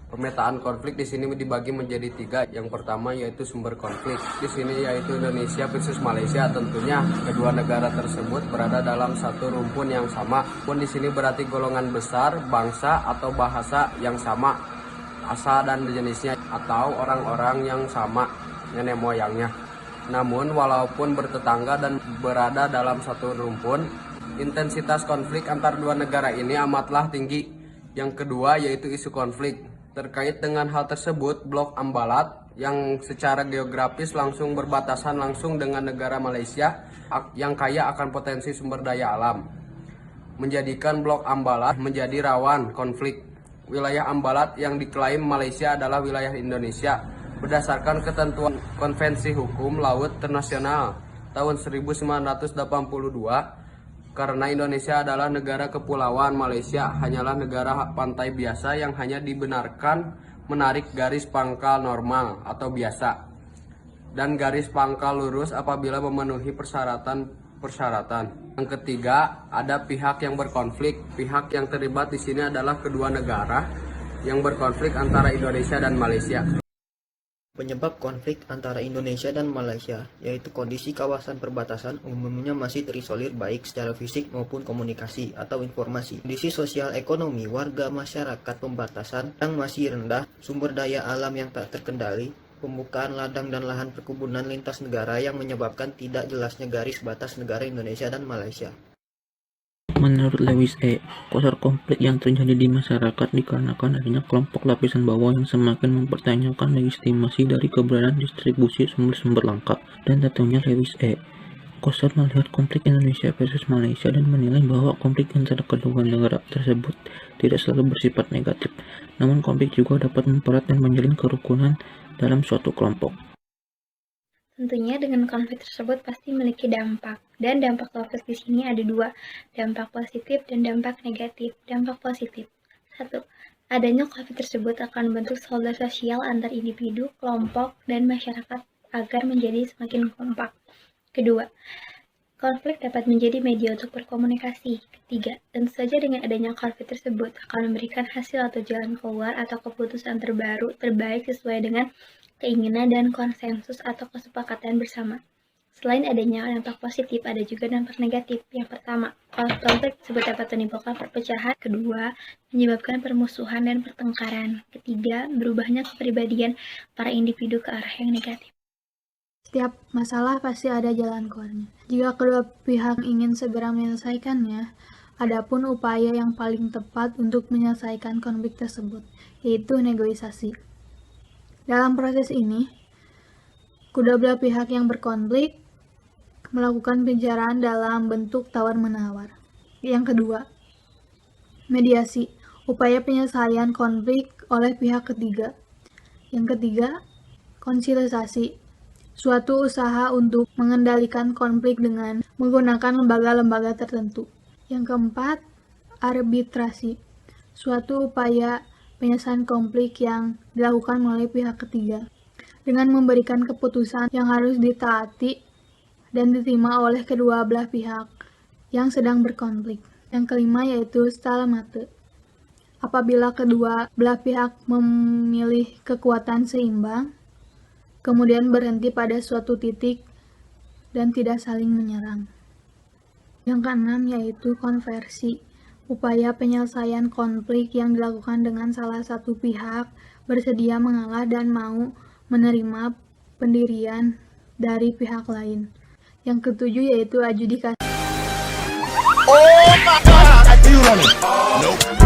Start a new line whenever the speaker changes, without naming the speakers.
Pemetaan konflik di sini dibagi menjadi 3. Yang pertama yaitu sumber konflik. Di sini yaitu Indonesia versus Malaysia. Tentunya kedua negara tersebut berada dalam satu rumpun yang sama. Pun di sini berarti golongan besar, bangsa atau bahasa yang sama, asal dan jenisnya, atau orang-orang yang sama nenek moyangnya. Namun walaupun bertetangga dan berada dalam satu rumpun, intensitas konflik antar dua negara ini amatlah tinggi. Yang kedua yaitu isu konflik. Terkait dengan hal tersebut, Blok Ambalat yang secara geografis langsung berbatasan langsung dengan negara Malaysia yang kaya akan potensi sumber daya alam, menjadikan Blok Ambalat menjadi rawan konflik. Wilayah Ambalat yang diklaim Malaysia adalah wilayah Indonesia berdasarkan ketentuan Konvensi Hukum Laut Internasional tahun 1982. Karena Indonesia adalah negara kepulauan, Malaysia hanyalah negara pantai biasa yang hanya dibenarkan menarik garis pangkal normal atau biasa dan garis pangkal lurus apabila memenuhi persyaratan. Yang ketiga, ada pihak yang berkonflik. Pihak yang terlibat di sini adalah kedua negara yang berkonflik antara Indonesia dan Malaysia.
Penyebab konflik antara Indonesia dan Malaysia yaitu kondisi kawasan perbatasan umumnya masih terisolir baik secara fisik maupun komunikasi atau informasi. Kondisi sosial ekonomi warga masyarakat pembatasan yang masih rendah, sumber daya alam yang tak terkendali, pembukaan ladang dan lahan perkebunan lintas negara yang menyebabkan tidak jelasnya garis batas negara Indonesia dan Malaysia.
Menurut Lewis E., akar konflik yang terjadi di masyarakat dikarenakan adanya kelompok lapisan bawah yang semakin mempertanyakan legitimasi dari keberadaan distribusi sumber-sumber langka. Dan tentunya Lewis E. Koster melihat konflik Indonesia versus Malaysia dan menilai bahwa konflik antara kedua negara tersebut tidak selalu bersifat negatif, namun konflik juga dapat mempererat dan menjalin kerukunan dalam suatu kelompok.
Tentunya dengan konflik tersebut pasti memiliki dampak, dan dampak konflik di sini ada 2, dampak positif dan dampak negatif. Dampak positif: 1. Adanya konflik tersebut akan membentuk solidaritas sosial antar individu, kelompok, dan masyarakat agar menjadi semakin kompak. Kedua, konflik dapat menjadi media untuk berkomunikasi. Ketiga, tentu saja dengan adanya konflik tersebut akan memberikan hasil atau jalan keluar atau keputusan terbaik sesuai dengan keinginan dan konsensus atau kesepakatan bersama. Selain adanya dampak positif, ada juga dampak negatif. Yang pertama, konflik tersebut dapat menimbulkan perpecahan. Kedua, menyebabkan permusuhan dan pertengkaran. Ketiga, berubahnya kepribadian para individu ke arah yang negatif.
Setiap masalah pasti ada jalan keluarnya. Jika kedua pihak ingin segera menyelesaikannya, adapun upaya yang paling tepat untuk menyelesaikan konflik tersebut, yaitu negosiasi. Dalam proses ini, kedua belah pihak yang berkonflik melakukan pembicaraan dalam bentuk tawar-menawar. Yang kedua, mediasi, upaya penyelesaian konflik oleh pihak ketiga. Yang ketiga, konsilisasi, suatu usaha untuk mengendalikan konflik dengan menggunakan lembaga-lembaga tertentu. Yang keempat, arbitrasi, suatu upaya penyelesaian konflik yang dilakukan melalui pihak ketiga dengan memberikan keputusan yang harus ditaati dan diterima oleh kedua belah pihak yang sedang berkonflik. Yang kelima yaitu stalemate, apabila kedua belah pihak memilih kekuatan seimbang, kemudian berhenti pada suatu titik dan tidak saling menyerang. Yang keenam yaitu konversi, upaya penyelesaian konflik yang dilakukan dengan salah satu pihak bersedia mengalah dan mau menerima pendirian dari pihak lain. Yang ketujuh yaitu adjudikasi.
Oh my God!